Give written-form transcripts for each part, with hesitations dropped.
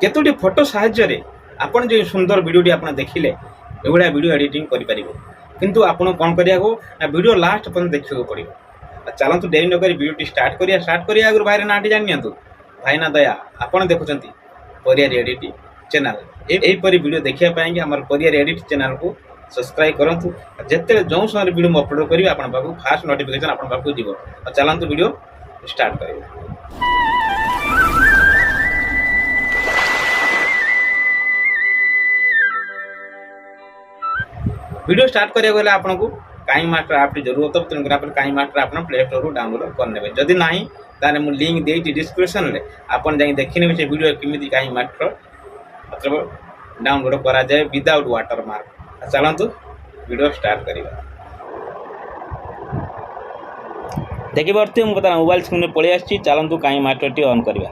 केतोटी photo साहाय्य आपण जो सुंदर वीडियोटी आप देखिले एभलिया वीडियो एडिटिंग करेंगे किंतु आपन कौन करिया ना वीडियो लास्ट पर्यंत देखा पड़ो। चलतु डेरी नक वीडियो स्टार्ट करिया आगु भाई ना जानी भाई ना दया आपड़ देखुं परियार एडिट चैनल यहीपरी वीडियो देखापी आम परियार एडिट चैनल को सब्सक्राइब करूँ। जिते जो समय वीडियो मैं अपलोड करी आप फास्ट नोटिफिकेशन आप पाखु जीव। चलतु वीडियो स्टार्ट कर। वीडियो स्टार्ट करिया गले आपको काइन मास्टर आप की जरूरत हो तेणुकर आप काइन मास्टर आप प्ले स्टोर को डाउनलोड करने जदि ना ताने मु लिंक देती डिस्क्रिप्शन में आपन जाई देखिने से वीडियो केमिति काइन मास्टर मतलब डाउनलोड करा जाए विदाउट वाटरमार्क। चलतु वीडियो स्टार्ट करिबा। देखि बर्ती मु पता मोबाइल स्क्रीन में पळि आछि। चलतु काइन मास्टर टी ऑन करिबा।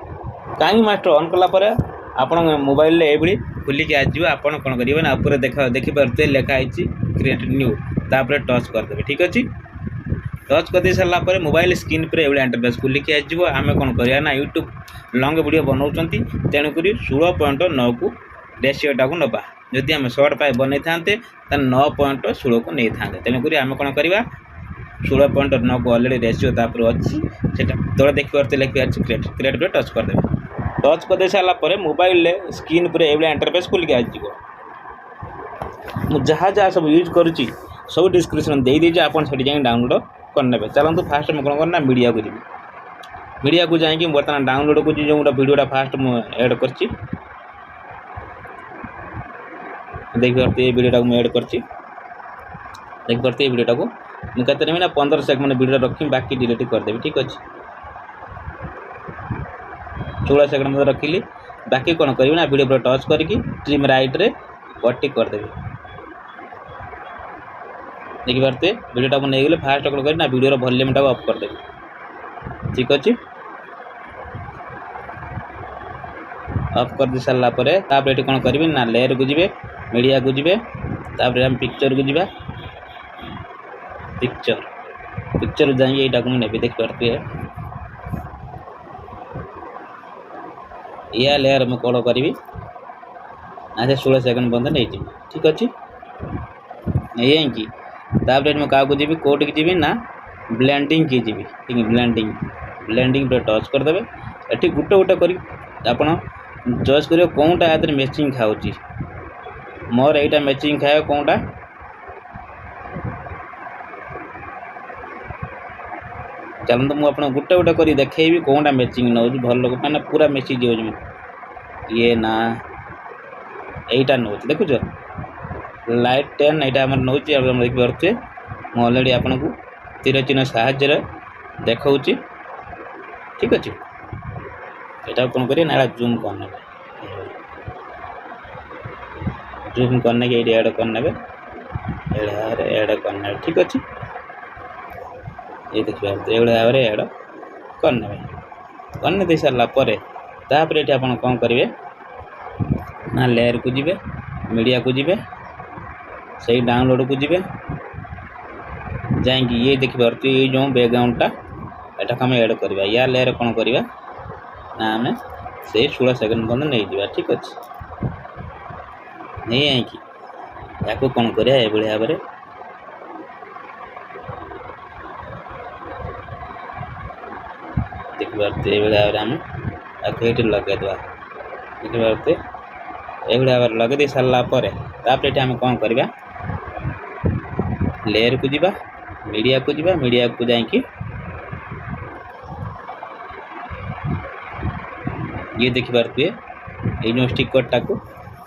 काइन मास्टर ऑन कला परे आपण मोबाइल ले एबडी खुली के आजिबा। आपण कोन करिबा ना ऊपर देखि बर्ती लिखा आइछि क्रिएट न्यू तापर टच कर देबे। ठीक अछि टच कर दे सरला पर मोबाइल स्क्रीन पर एबडी इंटरफेस खुली के आजिबो। आमे कोन करिया ना यूट्यूब लॉन्ग वीडियो बनाउचंती तेणु करी 16.9 को रेशियोटा को नबा। जदि आम शॉर्ट पाए बनै थांते त 9.16 को नहीं थांते तेणु करी आमे कोन करिबा 16.9 को ऑलरेडी रेशियो तापर अछि सेटा तोरा देखि परते लिखि अछि क्रिएट पे टच कर देबे। टच कर दे सरला पर मोबाइल ले स्क्रीन पर एबडी इंटरफेस खुली के आजिबो। मु जहाँ जहाँ सब यूज करुच्ची सब डिस्क्रिप्शन दे दीजिए आपन सेठी जाई डाउनलोड करने। चलतु फास्ट में कौन करना मीडिया को जी मीडिया को जाकि बर्तमान डाउनलोड को जो वीडियोटा फास्ट मुझे एड कर देख पारे वीडियोटा को एड कर देख पारे वीडियोटा को मुझे ना 15 सेकंड वीडियो रखी बाकी डिलीट करदेवी। ठीक अच्छे 16 सेकंड मत रखिली बाकी कौन करी ना वीडियो पर टच करके ट्रिम राइट रे कटी करदेवी। देखि पारते वीडियोटा को नहीं गले फास्ट कौन करी ना वीडियो वॉल्यूमटा को ऑफ करदेवी। ठीक अच्छे ऑफ कर दे सारा पर ये कौन करी ना लेयर को जी मीडिया को जी हम पिक्चर को जी पिक्चर जाइए यहाँ को मुझे देख पारते या लेयर में कौन करी ना 16 सेकंड बंद नहीं जी। ठीक अच्छे नहीं कि मुझे क्या जी कोड की जी ना ब्लेंडिंग की जी ब्लेंडिंग पर टच करदे। ये गोटे गोटे कर चॉइस कर कौनटा या मैचिंग खाऊँ मोर यहाँ मैचिंग खाए कौनटा चलते मुझे गोटे गोटे कर देखी कौनटा मैचिंग नौ भल लोग मैंने पूरा मैसेज हो ये ना यहीटा नौ देखुच लाइट 10 यहाँ नौ देख पारे मुझे अलरेडी आपन को तीर चिन्ह साहाय्य देखा। ठीक अच्छे यहाँ कौन करें ना जूम करने जूम करने के एड करने एड करने। ठीक अच्छे ये देखिए ये भाव में एड करने दे सारा तापर ये आप कौन करेंगे ना लेयर को जी मीडिया को जी से डाउनलोड को जी जाकि ये देखि पारे ये जो बैकग्राउंडटा एटा आम एड करवा या लेयर कौन करवा ना आम से 16 सेकंड बंद नहीं जावा। ठीक अच्छे नहीं आई कि या कौन करिया ये भाव में देखि पारे ये भाव में आम ये लगेदे देखि पारे ये भाव लगे दे सारा तापर ये आम कौन करवा लेयर को जी मीडिया को जाकि ये देखि पारे ये जो स्टिकरटा को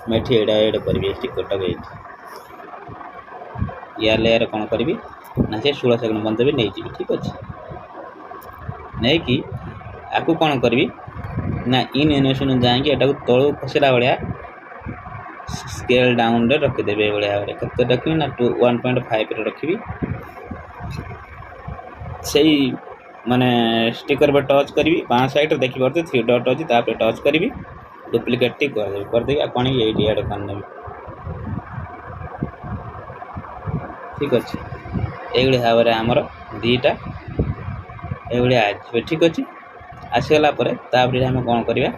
मैं एड करी स्टिकरटा को या लेयर कौन करी ना से 16 सेकंड बंद भी नहीं जी। ठीक अच्छे नहीं कि आपको कौन करी ना इन एनिमेशन जाकि एटा तलू खसला भाया स्केल डाउन रे रखिदेवे भाव में कत रखी ना 1.5 रखी से माने स्टिकर पर टच करी बाँ साइड देखी पारे 3 डॉट अच्छी टच करी डुप्लिकेट करदे कौन ये एड करने। ठीक अच्छे ये भाव में आमर दीटा ये। ठीक अच्छे आसगला आम कौन करवा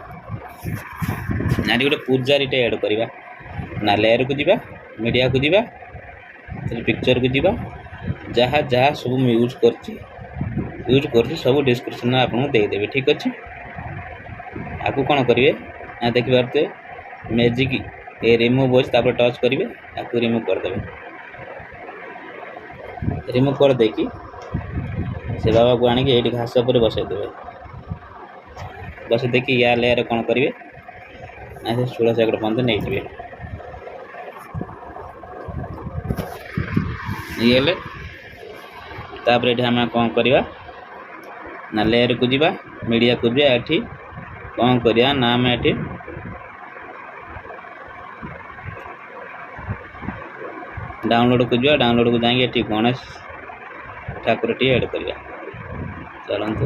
ना गोटे पूजारीटे ऐड करवा ना लेयर को जीवा मीडिया को जीवा पिक्चर को जीवा जहाँ जहाँ सब यूज कर सब डिस्क्रिप्शन में आपको देदेवी ठीक अच्छे। आपको कौन करेंगे ना देखी पारे मैजिक ये रिमूव अच्छे टच करेंगे आपको रिमूव करदे रिमूव कर देकी से बाबा को आनिक ये घास पर बसईदे बस देखिए या लेयर कौन करेंगे ना से 16 सेकंड पर्यटन नहीं जी ये तापर ये आम कौन करवा ना लेयर को जीवा मीडिया को जीवा ये कौन करवा ना आम ये डाउनलोड को जीवा डाउनलोड को जाएंगे ये गणेश ठाकुर टी ऐड करवा चलतु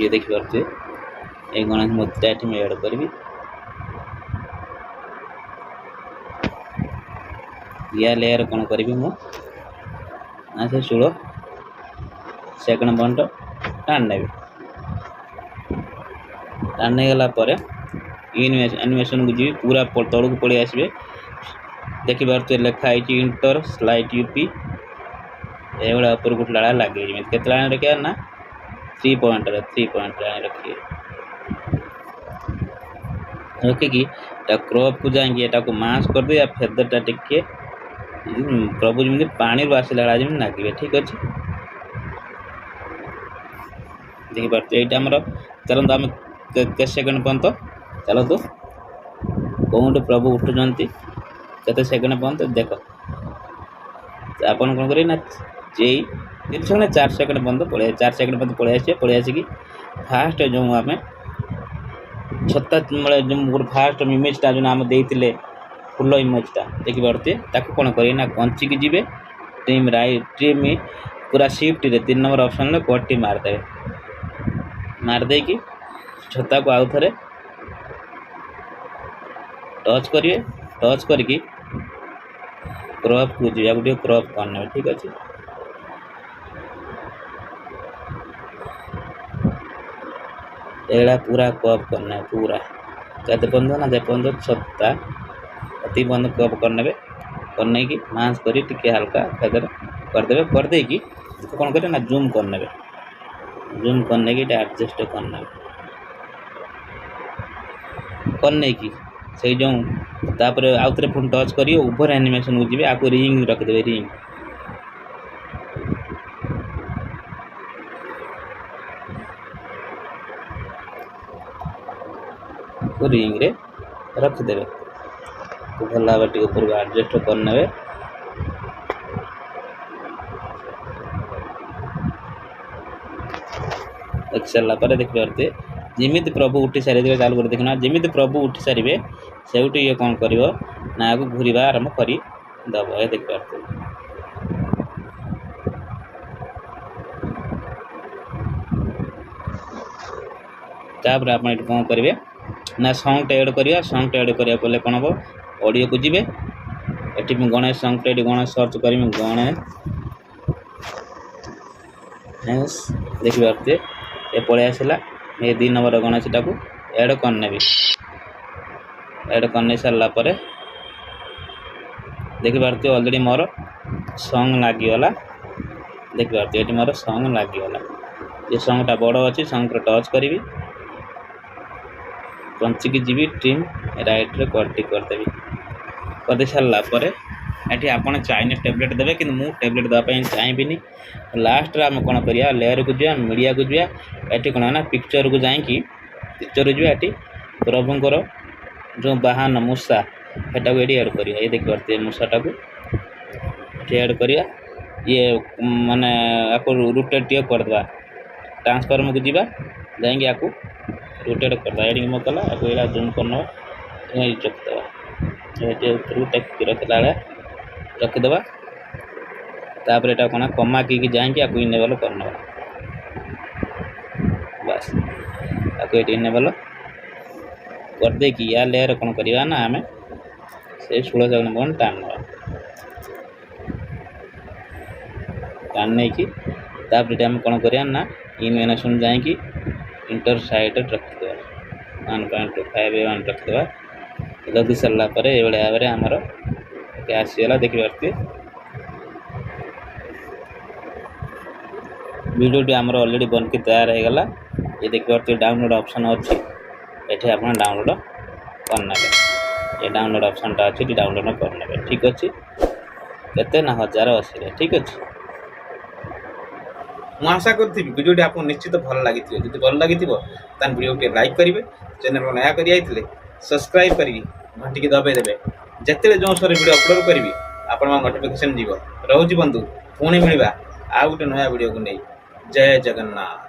ये देखी पारे ये गणेश मूर्तिटा ये मैं ऐड करी या लेयर कौन करी मु से 16 सेकंड पर्यटन टाण ने टाण गलापर एनिमेशन को जी पूरा तौक पड़े आसवे देखी पारे लिखाई इंटर स्लाइड यूपी एगुड़ा ऊपर गोटे लाड़ा लगे के लाइन रखा ना 3 पॉइंट लाइन रखिए रखिकी क्रॉप को जाएंगे ये मास कर दे या फेदरटा टिके प्रभु जमी पानी आसला जमी लगे ठीक अच्छे देखी पारे ये चलते आम के सेकेंड पर्यटन चलतु कौटे प्रभु उठुंट के सेकेंड पर्यटन देख आप कौन करें ना जे 4 सेकेंड पर्यटन पड़े 4 सेकेंड पर्यटन पड़े आसिक फास्ट जो आम छत्ता जो गोटे फास्ट इमेजटा जो आम देते फुल इमेजटा देखी पारे कौन करें ना कंची की जीवे ट्रिम ट्रिम पूरा शिफ्ट रे 3 नंबर ऑप्शन में कटी मारदे मारदे कि छत्ता को आउ थे टच करेंगे टच करके क्रॉप को जी गोटे क्रॉप करने ठीक अच्छे एड़ा पूरा क्रॉप करना पूरा कहते बंद ना जे बंद छत्ता अति बंद क्रॉप करने करने की मांस करी टिके हल्का फेदर करदे करदे कि कौन करें ना जूम करने जूम करने की एडजस्ट करने की से जो तापर आउ थे पुणी टच करिए ओवर एनिमेशन को जी आपको रिंग रखिदेवे रिंग रिंग रे रखिदेवे तो भल भाव टे ऊपर को एडजस्ट करने देख सारा पर देख पारे जमी प्रभु उठी सारी चालू कर देखना जमी प्रभु उठी सारे से ये कौन कर ना आगे घूरवा आरंभ कर दब ये देख पारे तापर आप कौन करेंगे ना सॉन्ग ऐड करिया सॉन्ग ऐड करिया पहले कौन हम ऑडियो को जीवे एटी गणेश सॉन्ग ये गणेश सर्च करी गणेश देखी पारे ये पलि आसला ये 2 नंबर गणेशटा को ऐड करने ऐड करने सारा पर देखी पारे ऑलरेडी मोर सॉन्ग लगिगला देखी पारे ये मोर सॉन्ग लगिगला ये सॉन्गटा बड़ अच्छी सॉन्ग पर टच करी पंची की जीवी ट्रिम राइट रे कटी करदेवी करदे सारा पर ये आप चाहिए टैबलेट देवे कि मुझे टैबलेट देवाई चाहिए लास्ट आम कौन करिया लेयर को जीवा मीडिया को जीवा ये कौन ना पिक्चर को जाकि पिक्चर जीवा ये प्रभुंर जो बाहन मूषा सेटा को ये ऐड करिया ये देखी पारे मूषाटा को ऐड करिया ये माने आपको रोटेट टे करदे ट्रांसफॉर्म को जीवा जाएंगे आपको रोटेट करदे एडिंग मत कला आपको ये जूम करना चुकदे रखला रखिदे तापर यहाँ कौन कमा की जाएंगे आपको इनेबल करना बस आपको ये इनेबल कर देकी या लेयर कौन करवा ना आम से 16 सेकंड टाण टाण नहीं कि तापर आम कौन करिया ना इनवेनेसन जाकि इंटर साइड रखिदेवा 1.5 रखिदेवा लदी सारा पर ये भाव में आमर आसीगला देखिए वीडियोटी आमर ऑलरेडी बन के तैयार हो गला ये देखिए डाउनलोड ऑप्शन अच्छी ये आप डाउनलोड करने ये डाउनलोड ऑप्शन टा अच्छी डाउनलोड करने ठीक अच्छे केते ना 1080 ठीक अच्छे ମୁଁ ଆଶା କରୁଥିବି ଭିଡ଼ିଓଟି ଆପଣଙ୍କୁ ନିଶ୍ଚିତ ଭଲ ଲାଗିଥିବ ଯଦି ଭଲ ଲାଗିଥିବ ତାହେଲେ ଭିଡ଼ିଓଟି ଲାଇକ୍ କରିବେ ଚ୍ୟାନେଲକୁ ନୟା କରି ଯାଇଥିଲେ ସବସ୍କ୍ରାଇବ୍ କରିକି ଘଣ୍ଟିକି ଦବାଇ ଦେବେ ଯେତେବେଳେ ଯେଉଁ ସରେ ଭିଡ଼ିଓ ଅପଲୋଡ଼ କରିବି ଆପଣଙ୍କ ନୋଟିଫିକେସନ୍ ଯିବ ରହୁଛି ବନ୍ଧୁ ପୁଣି ମିଳିବା ଆଉ ଗୋଟେ ନୟା ଭିଡ଼ିଓକୁ ନେଇ ଜୟ ଜଗନ୍ନାଥ।